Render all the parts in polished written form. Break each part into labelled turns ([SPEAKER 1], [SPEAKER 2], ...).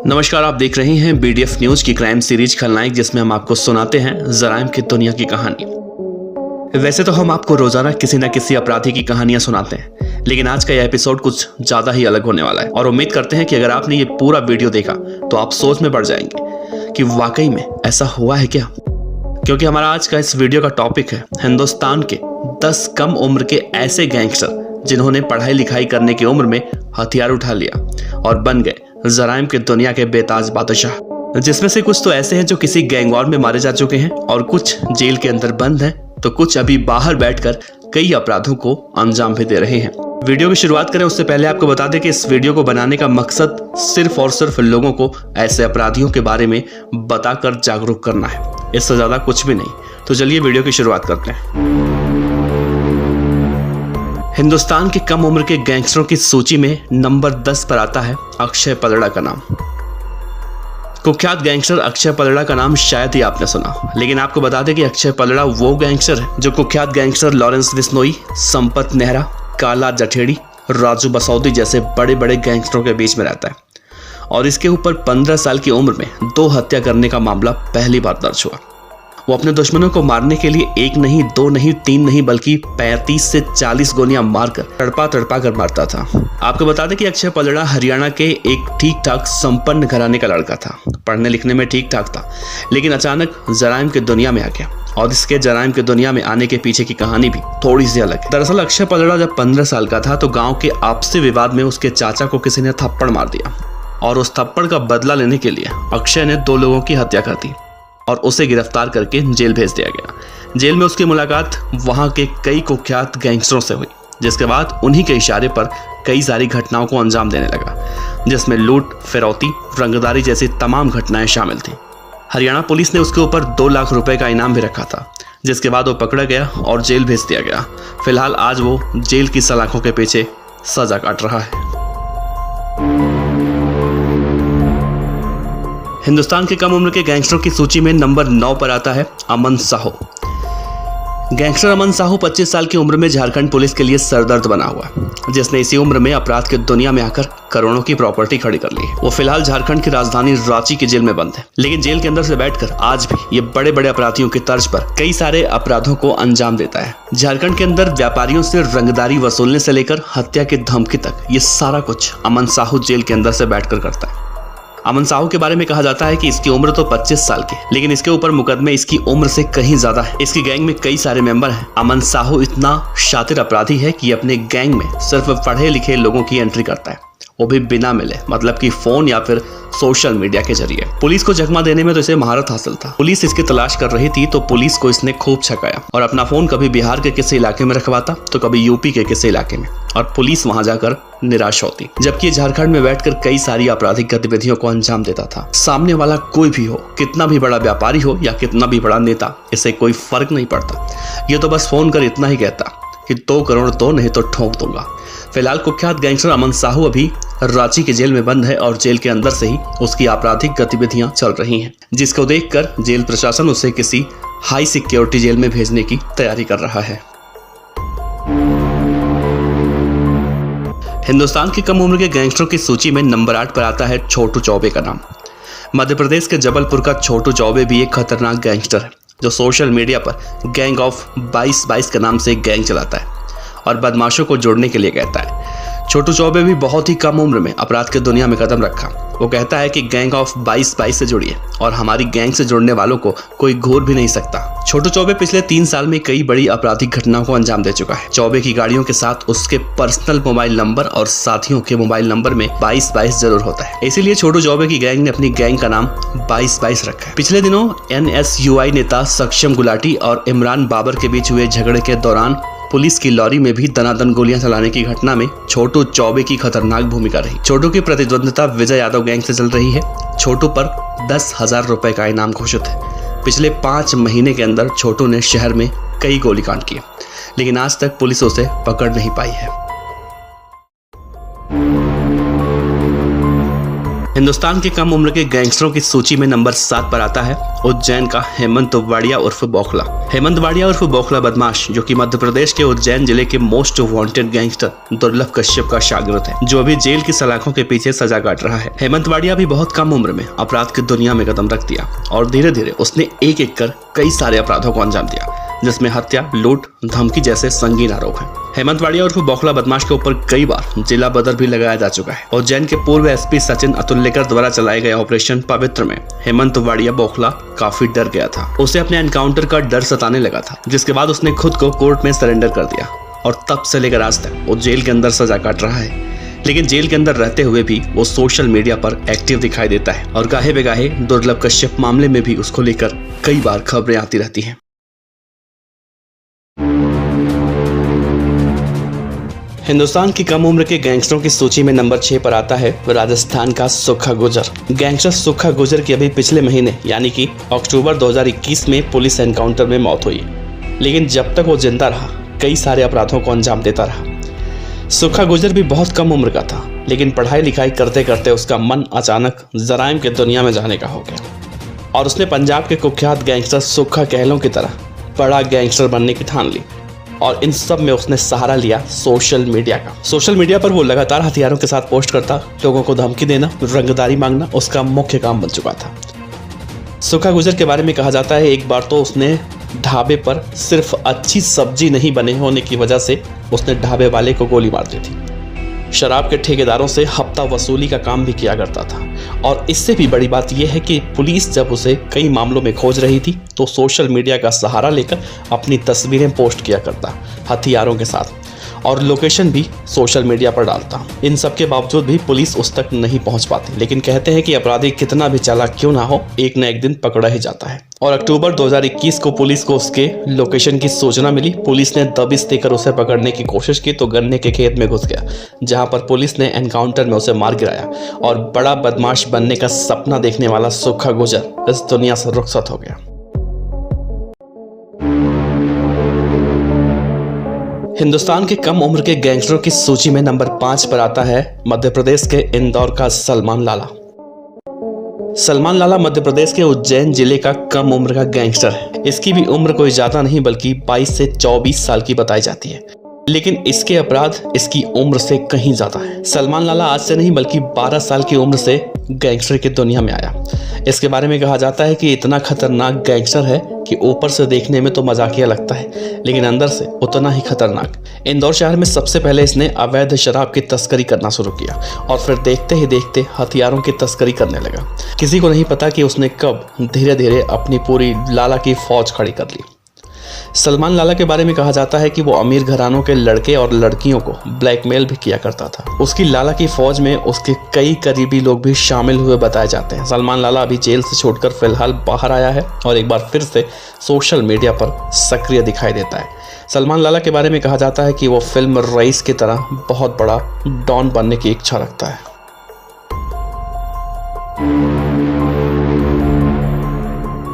[SPEAKER 1] नमस्कार, आप देख रहे हैं BDF न्यूज की क्राइम सीरीज खलनायक, जिसमें हम आपको सुनाते हैं जराइम की दुनिया की कहानी। वैसे तो हम आपको रोजाना किसी न किसी अपराधी की कहानियां सुनाते हैं, लेकिन आज का यह एपिसोड कुछ ज्यादा ही अलग होने वाला है और उम्मीद करते हैं कि अगर आपने ये पूरा वीडियो देखा तो आप सोच में पड़ जाएंगे कि वाकई में ऐसा हुआ है क्या। क्योंकि हमारा आज का इस वीडियो का टॉपिक है हिंदुस्तान के 10 कम उम्र के ऐसे गैंगस्टर जिन्होंने पढ़ाई लिखाई करने की उम्र में हथियार उठा लिया और बन गए जराइम की दुनिया के बेताज बादशाह। जिसमें से कुछ तो ऐसे हैं जो किसी गैंग वॉर में मारे जा चुके हैं और कुछ जेल के अंदर बंद हैं, तो कुछ अभी बाहर बैठकर कई अपराधों को अंजाम भी दे रहे हैं। वीडियो की शुरुआत करें उससे पहले आपको बता दें कि इस वीडियो को बनाने का मकसद सिर्फ और सिर्फ लोगों को ऐसे अपराधियों के बारे में बताकर जागरूक करना है, इससे ज्यादा कुछ भी नहीं। तो चलिए वीडियो की शुरुआत करते हैं। हिंदुस्तान के कम उम्र के गैंगस्टरों की सूची में नंबर 10 पर आता है अक्षय पलड़ा का नाम। कुख्यात गैंगस्टर अक्षय पलड़ा का नाम शायद ही आपने सुना, लेकिन आपको बता दें कि अक्षय पलड़ा वो गैंगस्टर है जो कुख्यात गैंगस्टर लॉरेंस बिश्नोई, संपत नेहरा, काला जठेड़ी, राजू बसौदी जैसे बड़े बड़े गैंगस्टरों के बीच में रहता है और इसके ऊपर 15 साल की उम्र में 2 हत्या करने का मामला पहली बार दर्ज हुआ। वो अपने दुश्मनों को मारने के लिए 1 नहीं 2 नहीं 3 नहीं बल्कि 35 से 40 गोलियां मारकर तड़पा कर मारता था। आपको बता दें कि अक्षय पलड़ा हरियाणा के एक ठीक ठाक संपन्न घराने का लड़का था, पढ़ने लिखने में ठीक ठाक था, लेकिन अचानक जराइम की दुनिया में आ गया और इसके जराइम की दुनिया में आने के पीछे की कहानी भी थोड़ी सी अलग है। दरअसल अक्षय पलड़ा जब 15 साल का था तो गाँव के आपसी विवाद में उसके चाचा को किसी ने थप्पड़ मार दिया और उस थप्पड़ का बदला लेने के लिए अक्षय ने 2 लोगों की हत्या कर दी और उसे गिरफ्तार करके जेल भेज दिया गया। जेल में उसकी मुलाकात वहां के कई कुख्यात गैंगस्टरों से हुई, जिसके बाद उन्हीं के इशारे पर कई सारी घटनाओं को अंजाम देने लगा, जिसमें लूट, फिरौती, रंगदारी जैसी तमाम घटनाएं शामिल थी। हरियाणा पुलिस ने उसके ऊपर 2 लाख रुपए का इनाम भी रखा था, जिसके बाद वो पकड़ा गया और जेल भेज दिया गया। फिलहाल आज वो जेल की सलाखों के पीछे सजा काट रहा है। हिंदुस्तान के कम उम्र के गैंगस्टरों की सूची में नंबर 9 पर आता है अमन साहू। गैंगस्टर अमन साहू 25 साल की उम्र में झारखंड पुलिस के लिए सरदर्द बना हुआ, जिसने इसी उम्र में अपराध की दुनिया में आकर करोड़ों की प्रॉपर्टी खड़ी कर ली। वो फिलहाल झारखंड की राजधानी रांची के जेल में बंद है, लेकिन जेल के अंदर से बैठकर आज भी ये बड़े बड़े अपराधियों की तर्ज पर कई सारे अपराधों को अंजाम देता है। झारखंड के अंदर व्यापारियों से रंगदारी वसूलने से लेकर हत्या की धमकी तक ये सारा कुछ अमन साहू जेल के अंदर से बैठकर करता है। अमन साहू के बारे में कहा जाता है कि इसकी उम्र तो 25 साल की, लेकिन इसके ऊपर मुकदमे इसकी उम्र से कहीं ज्यादा है। इसकी गैंग में कई सारे मेंबर हैं। अमन साहू इतना शातिर अपराधी है कि अपने गैंग में सिर्फ पढ़े लिखे लोगों की एंट्री करता है, वो भी बिना मिले, मतलब कि फोन या फिर सोशल मीडिया के जरिए। पुलिस को चकमा देने में तो इसे महारत हासिल था। पुलिस इसकी तलाश कर रही थी तो पुलिस को इसने खूब छकाया और अपना फोन कभी बिहार के किसी इलाके में रखवाता तो कभी यूपी के किसी इलाके में, और पुलिस वहां जाकर निराश होती, जबकि झारखंड में बैठकर कई सारी आपराधिक गतिविधियों को अंजाम देता था। सामने वाला कोई भी हो, कितना भी बड़ा व्यापारी हो या कितना भी बड़ा नेता, इससे कोई फर्क नहीं पड़ता। ये तो बस फोन कर इतना ही कहता कि 2 करोड़ तो नहीं तो ठोक दूंगा। फिलहाल कुख्यात गैंगस्टर अमन साहू अभी रांची के जेल में बंद है और जेल के अंदर से ही उसकी आपराधिक गतिविधियां चल रही हैं, जिसको देखकर जेल प्रशासन उसे किसी हाई सिक्योरिटी जेल में भेजने की तैयारी कर रहा है। हिंदुस्तान की कम उम्र के गैंगस्टरों की सूची में नंबर 8 पर आता है छोटू चौबे का नाम। मध्य प्रदेश के जबलपुर का छोटू चौबे भी एक खतरनाक गैंगस्टर है जो सोशल मीडिया पर गैंग ऑफ 22 के नाम से एक गैंग चलाता है और बदमाशों को जोड़ने के लिए कहता है। छोटू चौबे भी बहुत ही कम उम्र में अपराध की दुनिया में कदम रखा। वो कहता है कि गैंग ऑफ 22 से जुड़िए और हमारी गैंग से जुड़ने वालों को कोई घूर भी नहीं सकता। छोटू चौबे पिछले 3 साल में कई बड़ी आपराधिक घटनाओं को अंजाम दे चुका है। चौबे की गाड़ियों के साथ उसके पर्सनल मोबाइल नंबर और साथियों के मोबाइल नंबर में 22 जरूर होता है, इसीलिए छोटू चौबे की गैंग ने अपनी गैंग का नाम 22 रखा है। पिछले दिनों NSUI नेता सक्षम गुलाटी और इमरान बाबर के बीच हुए झगड़े के दौरान पुलिस की लॉरी में भी दनादन गोलियां चलाने की घटना में छोटू चौबे की खतरनाक भूमिका रही। छोटू की प्रतिद्वंदिता विजय यादव गैंग से चल रही है। छोटू पर 10,000 रुपए का इनाम घोषित है। पिछले 5 महीने के अंदर छोटू ने शहर में कई गोलीकांड किए, लेकिन आज तक पुलिस उसे पकड़ नहीं पाई है। हिंदुस्तान के कम उम्र के गैंगस्टरों की सूची में नंबर 7 पर आता है उज्जैन का हेमंत वाडिया उर्फ बौखला। हेमंत वाडिया उर्फ बौखला बदमाश, जो कि मध्य प्रदेश के उज्जैन जिले के मोस्ट वांटेड गैंगस्टर दुर्लभ कश्यप का शागिर्द है, जो अभी जेल की सलाखों के पीछे सजा काट रहा है। हेमंत वाडिया भी बहुत कम उम्र में अपराध की दुनिया में कदम रख दिया और धीरे धीरे उसने एक एक कर कई सारे अपराधों को अंजाम दिया, जिसमें हत्या, लूट, धमकी जैसे संगीन आरोप हैं। हेमंत वाडिया उर्फ बौखला बदमाश के ऊपर कई बार जिला बदर भी लगाया जा चुका है। उज्जैन के पूर्व एसपी सचिन अतुल्यकर द्वारा चलाए गए ऑपरेशन पवित्र में हेमंत वाडिया बौखला काफी डर गया था। उसे अपने एनकाउंटर का डर सताने लगा था, जिसके बाद उसने खुद को कोर्ट में सरेंडर कर दिया और तब से लेकर आज तक वो जेल के अंदर सजा काट रहा है। लेकिन जेल के अंदर रहते हुए भी वो सोशल मीडिया पर एक्टिव दिखाई देता है और गाहे बेगाहे दुर्लभ कश्यप मामले में भी उसको लेकर कई बार खबरें आती रहती हैं। हिंदुस्तान की कम उम्र के गैंगस्टरों की सूची में नंबर 6 पर आता है राजस्थान का सुखा गुर्जर। गैंगस्टर सुखा गुर्जर की अभी पिछले महीने यानी कि अक्टूबर 2021 में पुलिस एनकाउंटर में मौत हुई, लेकिन जब तक वो जिंदा रहा कई सारे अपराधों को अंजाम देता रहा। सुखा गुर्जर भी बहुत कम उम्र का था, लेकिन पढ़ाई लिखाई करते करते उसका मन अचानक जराइम की दुनिया में जाने का हो गया और उसने पंजाब के कुख्यात गैंगस्टर सुखा कहलों की तरह बड़ा गैंगस्टर बनने की ठान ली और इन सब में उसने सहारा लिया सोशल मीडिया का। सोशल मीडिया पर वो लगातार हथियारों के साथ पोस्ट करता, लोगों को धमकी देना, रंगदारी मांगना उसका मुख्य काम बन चुका था। सुखा गुर्जर के बारे में कहा जाता है एक बार तो उसने ढाबे पर सिर्फ अच्छी सब्जी नहीं बने होने की वजह से उसने ढाबे वाले को गोली मार दी थी। शराब के ठेकेदारों से हफ्ता वसूली का काम भी किया करता था और इससे भी बड़ी बात यह है कि पुलिस जब उसे कई मामलों में खोज रही थी तो सोशल मीडिया का सहारा लेकर अपनी तस्वीरें पोस्ट किया करता हथियारों के साथ और लोकेशन भी सोशल मीडिया पर डालता। इन सब के बावजूद भी पुलिस उस तक नहीं पहुंच पाती, लेकिन कहते हैं कि अपराधी कितना भी चालाक क्यों ना हो, एक न एक दिन पकड़ा ही जाता है। और अक्टूबर 2021 को पुलिस को उसके लोकेशन की सूचना मिली। पुलिस ने दबिश देकर उसे पकड़ने की कोशिश की तो गन्ने के खेत में घुस गया, जहां पर पुलिस ने एनकाउंटर में उसे मार गिराया और बड़ा बदमाश बनने का सपना देखने वाला सुखा गुर्जर इस दुनिया से रुखसत हो गया। हिंदुस्तान के कम उम्र के गैंगस्टरों की सूची में नंबर 5 पर आता है मध्य प्रदेश के इंदौर का सलमान लाला। सलमान लाला मध्य प्रदेश के उज्जैन जिले का कम उम्र का गैंगस्टर है। इसकी भी उम्र कोई ज्यादा नहीं बल्कि 22 से 24 साल की बताई जाती है, लेकिन इसके अपराध इसकी उम्र से कहीं ज्यादा है। सलमान लाला आज से नहीं बल्कि 12 साल की उम्र से गैंगस्टर की दुनिया में आया। इसके बारे में कहा जाता है कि इतना खतरनाक गैंगस्टर है कि ऊपर से देखने में तो मजाकिया लगता है, लेकिन अंदर से उतना ही खतरनाक। इंदौर शहर में सबसे पहले इसने अवैध शराब की तस्करी करना शुरू किया और फिर देखते ही देखते हथियारों की तस्करी करने लगा। किसी को नहीं पता कि उसने कब धीरे धीरे अपनी पूरी लाला की फौज खड़ी कर ली। सलमान लाला के बारे में कहा जाता है कि वो अमीर घरानों के लड़के और लड़कियों को ब्लैकमेल भी किया करता था। उसकी लाला की फौज में उसके कई करीबी लोग भी शामिल हुए बताए जाते हैं। सलमान लाला अभी जेल से छूटकर फिलहाल बाहर आया है और एक बार फिर से सोशल मीडिया पर सक्रिय दिखाई देता है। सलमान लाला के बारे में कहा जाता है कि वो फिल्म रईस की तरह बहुत बड़ा डॉन बनने की इच्छा रखता है।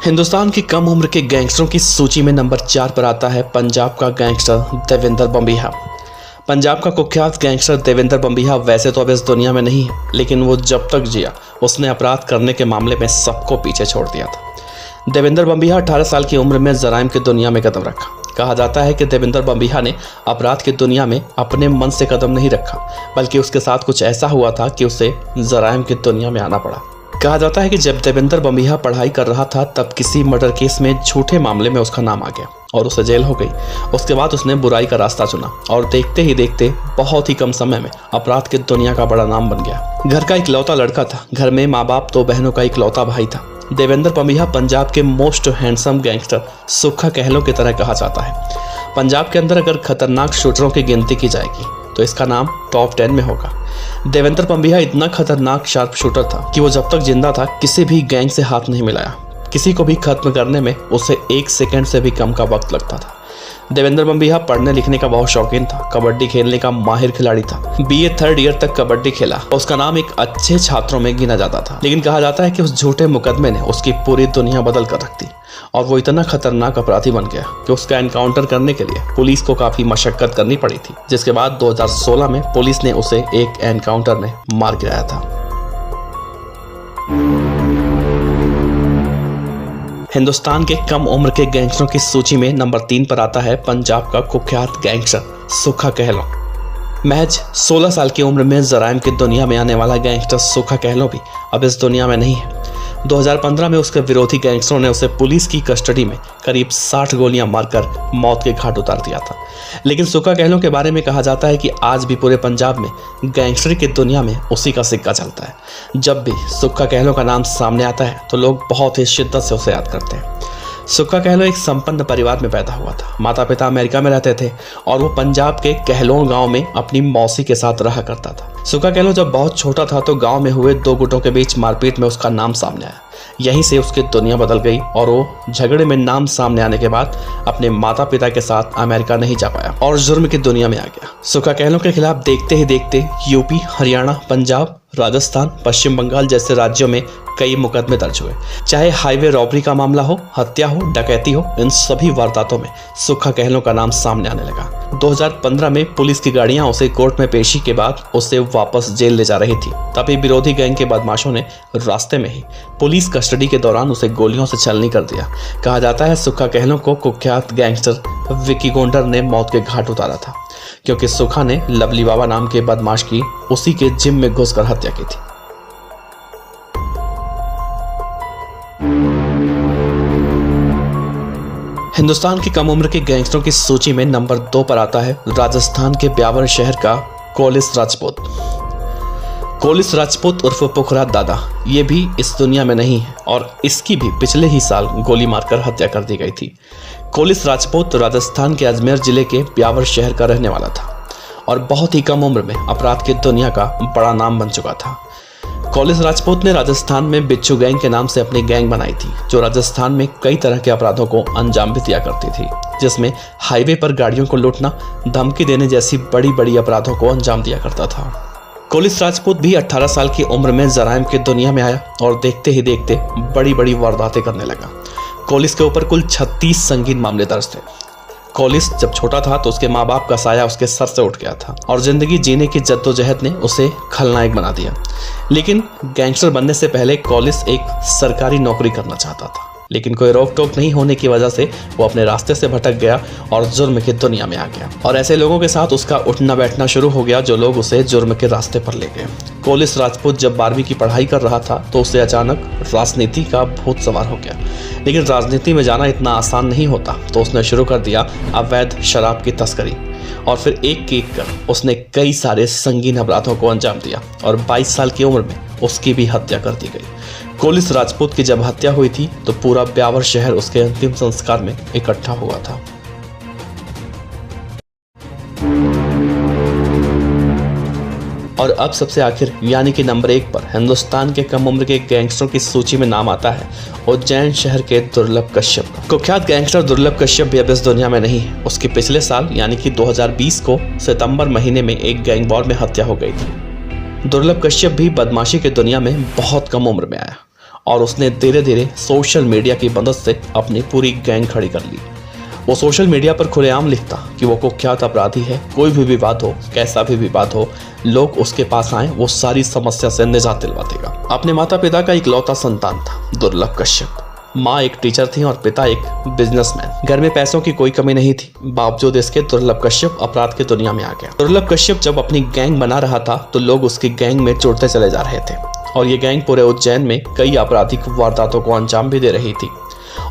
[SPEAKER 1] हिंदुस्तान की कम उम्र के गैंगस्टरों की सूची में नंबर 4 पर आता है पंजाब का गैंगस्टर देवेंद्र बम्बिहा। पंजाब का कुख्यात गैंगस्टर देवेंद्र बम्बिहा वैसे तो अब इस दुनिया में नहीं है, लेकिन वो जब तक जिया उसने अपराध करने के मामले में सबको पीछे छोड़ दिया था। देवेंद्र बम्बिहा 18 साल की उम्र में जराइम की दुनिया में कदम रखा। कहा जाता है कि देवेंद्र बम्बिहा ने अपराध की दुनिया में अपने मन से कदम नहीं रखा, बल्कि उसके साथ कुछ ऐसा हुआ था कि उसे जराइम की दुनिया में आना पड़ा। कहा जाता है कि जब देवेंद्र बम्बिहा पढ़ाई कर रहा था तब किसी मर्डर केस में झूठे मामले में उसका नाम आ गया और उसे जेल हो गई। उसके बाद उसने बुराई का रास्ता चुना और देखते ही देखते बहुत ही कम समय में अपराध की दुनिया का बड़ा नाम बन गया। घर का इकलौता लड़का था। घर में माँ बाप 2 बहनों का इकलौता भाई था। देवेंद्र बम्बिहा पंजाब के मोस्ट हैंडसम गैंगस्टर सुखा कहलों की तरह कहा जाता है। पंजाब के अंदर अगर खतरनाक शूटरों की गिनती की जाएगी तो इसका नाम टॉप 10 में होगा। देवेंद्र बम्बिहा इतना खतरनाक शार्प शूटर था कि वो जब तक जिंदा था किसी भी गैंग से हाथ नहीं मिलाया। किसी को भी खत्म करने में उसे 1 सेकंड से भी कम का वक्त लगता था। देवेंद्र बम्बिहा पढ़ने लिखने का बहुत शौकीन था। कबड्डी खेलने का माहिर खिलाड़ी था। बीए 3rd ईयर तक कबड्डी खेला। उसका नाम एक अच्छे छात्रों में गिना जाता था, लेकिन कहा जाता है कि उस झूठे मुकदमे ने उसकी पूरी दुनिया बदल कर रख दी और वो इतना खतरनाक अपराधी बन गया कि उसका एनकाउंटर करने के लिए पुलिस को काफी मशक्कत करनी पड़ी थी, जिसके बाद 2016 में पुलिस ने उसे एक एनकाउंटर में मार गिराया था। हिंदुस्तान के कम उम्र के गैंगस्टरों की सूची में नंबर 3 पर आता है पंजाब का कुख्यात गैंगस्टर सुखा कहलों। महज 16 साल की उम्र में जराइम की दुनिया में आने वाला गैंगस्टर सुखा कहलों भी अब इस दुनिया में नहीं है। 2015 में उसके विरोधी गैंगस्टरों ने उसे पुलिस की कस्टडी में करीब 60 गोलियां मारकर मौत के घाट उतार दिया था। लेकिन सुखा कहलों के बारे में कहा जाता है कि आज भी पूरे पंजाब में गैंगस्टरी की दुनिया में उसी का सिक्का चलता है। जब भी सुखा कहलों का नाम सामने आता है तो लोग बहुत ही शिद्दत से उसे याद करते हैं। सुखा कहलों एक संपन्न परिवार में पैदा हुआ था। माता पिता अमेरिका में रहते थे और वो पंजाब के कहलों गांव में अपनी मौसी के साथ रहा करता था। सुखा कहलों जब बहुत छोटा था तो गांव में हुए 2 गुटों के बीच मारपीट में उसका नाम सामने आया। यहीं से उसकी दुनिया बदल गई और वो झगड़े में नाम सामने आने के बाद अपने माता पिता के साथ अमेरिका नहीं जा पाया और जुर्म की दुनिया में आ गया। सुखा कहलों के खिलाफ देखते ही देखते यूपी, हरियाणा, पंजाब, राजस्थान, पश्चिम बंगाल जैसे राज्यों में कई मुकदमे दर्ज हुए। चाहे हाईवे रॉबरी का मामला हो, हत्या हो, डकैती हो, इन सभी वारदातों में सुखा कहलों का नाम सामने आने लगा। 2015 में पुलिस की गाड़ियां उसे कोर्ट में पेशी के बाद उसे वापस जेल ले जा रही थी। तभी विरोधी गैंग के बदमाशों ने रास्ते में ही पुलिस कस्टडी के दौरान उसे गोलियों से छलनी कर दिया। कहा जाता है सुखा कहलों को कुख्यात गैंगस्टर विकी गोंडर ने मौत के घाट उतारा था, क्योंकि सुखा ने लवली बाबा नाम के बदमाश की उसी के जिम में घुसकर हत्या की थी। हिंदुस्तान की कम उम्र के गैंगस्टरों की सूची में नंबर 2 पर आता है राजस्थान के ब्यावर शहर का कोलिस राजपूत। कोलिस राजपूत उर्फ पुखराज दादा ये भी इस दुनिया में नहीं है और इसकी भी पिछले ही साल गोली मारकर हत्या कर दी गई थी। कोलिस राजपूत राजस्थान के अजमेर जिले के ब्यावर शहर का रहने वाला था और बहुत ही कम उम्र में अपराध की दुनिया का बड़ा नाम बन चुका था। कोलिस राजपूत ने राजस्थान में बिच्छू गैंग के नाम से अपनी गैंग बनाई थी, जो राजस्थान में कई तरह के अपराधों को अंजाम भी दिया करती थी, जिसमें हाईवे पर गाड़ियों को लूटना, धमकी देने जैसी बड़ी बड़ी अपराधों को अंजाम दिया करता था। कोलिस राजपूत भी 18 साल की उम्र में जराइम की दुनिया में आया और देखते ही देखते बड़ी बड़ी वारदातें करने लगा। कोलिस के ऊपर कुल 36 संगीन मामले दर्ज थे। कोलिस जब छोटा था तो उसके माँ बाप का साया उसके सर से उठ गया था और जिंदगी जीने की जद्दोजहद ने उसे खलनायक बना दिया। लेकिन गैंगस्टर बनने से पहले कोलिस एक सरकारी नौकरी करना चाहता था, लेकिन कोई रोक टोक नहीं होने की वजह से वो अपने रास्ते से भटक गया और जुर्म की दुनिया में आ गया। और ऐसे लोगों के साथ उसका उठना बैठना शुरू हो गया जो लोग उसे जुर्म के रास्ते पर ले गए। कोलिस राजपूत जब 12वीं की पढ़ाई कर रहा था तो उसे अचानक राजनीति का भूत सवार हो गया। लेकिन राजनीति में जाना इतना आसान नहीं होता, तो उसने शुरू कर दिया अवैध शराब की तस्करी और फिर एक एक कर उसने कई सारे संगीन अपराधों को अंजाम दिया और 22 साल की उम्र में उसकी भी हत्या कर दी गई। कोलिस राजपूत की जब हत्या हुई थी तो पूरा ब्यावर शहर उसके अंतिम संस्कार में इकट्ठा हुआ था। और अब सबसे आखिर यानी कि नंबर 1 पर हिंदुस्तान के कम उम्र के गैंगस्टरों की सूची में नाम आता है उज्जैन शहर के दुर्लभ कश्यप का। कुख्यात गैंगस्टर दुर्लभ कश्यप भी अब इस दुनिया में नहीं है। उसकी पिछले साल यानी कि 2020 को सितंबर महीने में एक गैंग वॉर में हत्या हो गई थी। दुर्लभ कश्यप भी बदमाशी की दुनिया में बहुत कम उम्र में आया और उसने धीरे धीरे सोशल मीडिया की मदद से अपनी पूरी गैंग खड़ी कर ली। वो सोशल मीडिया पर खुलेआम लिखता कि वो कुख्यात अपराधी है, कोई भी विवाद हो, कैसा भी विवाद हो, लोग उसके पास आए, वो सारी समस्या से निजात दिलवा देगा। अपने माता पिता का इकलौता संतान था दुर्लभ कश्यप। माँ एक टीचर थी और पिता एक बिजनेसमैन। घर में पैसों की कोई कमी नहीं थी, बावजूद इसके दुर्लभ कश्यप अपराध की दुनिया में आ गया। दुर्लभ कश्यप जब अपनी गैंग बना रहा था तो लोग उसकी गैंग में जुड़ते चले जा रहे थे और ये गैंग पूरे उज्जैन में कई आपराधिक वारदातों को अंजाम भी दे रही थी।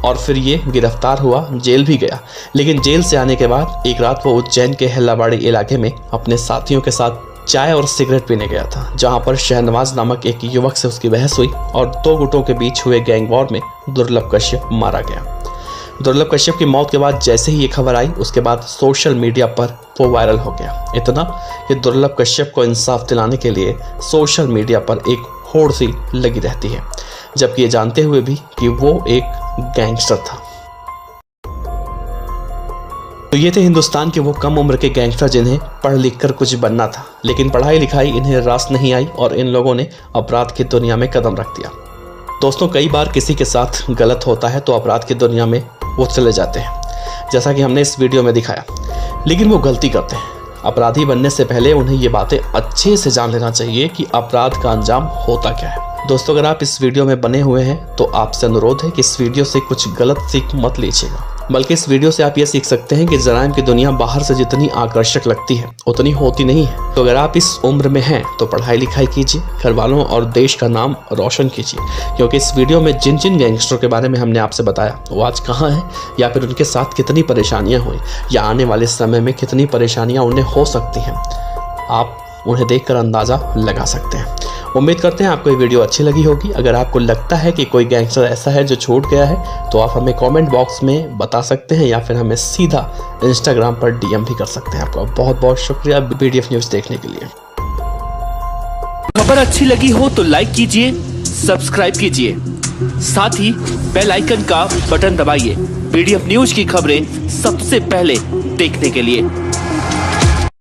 [SPEAKER 1] और फिर ये गिरफ्तार हुआ, जेल भी गया। लेकिन जेल से आने के बाद एक रात वो उज्जैन के हिल्लाबाड़ी इलाके में अपने साथियों के साथ चाय और सिगरेट पीने गया था, जहां पर शहनवाज नामक एक युवक से उसकी बहस हुई और 2 गुटों के बीच हुए गैंग वॉर में दुर्लभ कश्यप मारा गया। दुर्लभ कश्यप की मौत के बाद जैसे ही ये खबर आई, उसके बाद सोशल मीडिया पर वो वायरल हो गया। इतना कि दुर्लभ कश्यप को इंसाफ दिलाने के लिए सोशल मीडिया पर एक होड़ सी लगी रहती है, जबकि ये जानते हुए भी कि वो एक गैंगस्टर था। तो ये थे हिंदुस्तान के वो कम उम्र के गैंगस्टर जिन्हें पढ़ लिख कर कुछ बनना था, लेकिन पढ़ाई लिखाई इन्हें रास नहीं आई और इन लोगों ने अपराध की दुनिया में कदम रख दिया। दोस्तों, कई बार किसी के साथ गलत होता है तो अपराध की दुनिया में वो चले जाते हैं, जैसा कि हमने इस वीडियो में दिखाया। लेकिन वो गलती करते हैं। अपराधी बनने से पहले उन्हें ये बातें अच्छे से जान लेना चाहिए कि अपराध का अंजाम होता क्या है। दोस्तों, अगर आप इस वीडियो में बने हुए हैं तो आपसे अनुरोध है कि इस वीडियो से कुछ गलत सीख मत लीजिएगा, बल्कि इस वीडियो से आप ये सीख सकते हैं कि जराइम की दुनिया बाहर से जितनी आकर्षक लगती है उतनी होती नहीं है। तो अगर आप इस उम्र में हैं तो पढ़ाई लिखाई कीजिए, घर वालों और देश का नाम रोशन कीजिए, क्योंकि इस वीडियो में जिन जिन गैंगस्टरों के बारे में हमने आपसे बताया वो आज कहाँ हैं, या फिर उनके साथ कितनी परेशानियाँ हुई, या आने वाले समय में कितनी परेशानियाँ उन्हें हो सकती हैं, आप उन्हें देखकर अंदाज़ा लगा सकते हैं। उम्मीद करते हैं आपको ये वीडियो अच्छी लगी होगी। अगर आपको लगता है कि कोई गैंगस्टर ऐसा है जो छूट गया है तो आप हमें कमेंट बॉक्स में बता सकते हैं, या फिर हमें सीधा इंस्टाग्राम पर डीएम भी कर सकते हैं। आपका बहुत बहुत शुक्रिया BDF न्यूज़ देखने के लिए।
[SPEAKER 2] खबर अच्छी लगी हो तो लाइक कीजिए, सब्सक्राइब कीजिए, साथ ही बेल आइकन का बटन दबाइए BDF न्यूज़ की खबरें सबसे पहले देखने के लिए।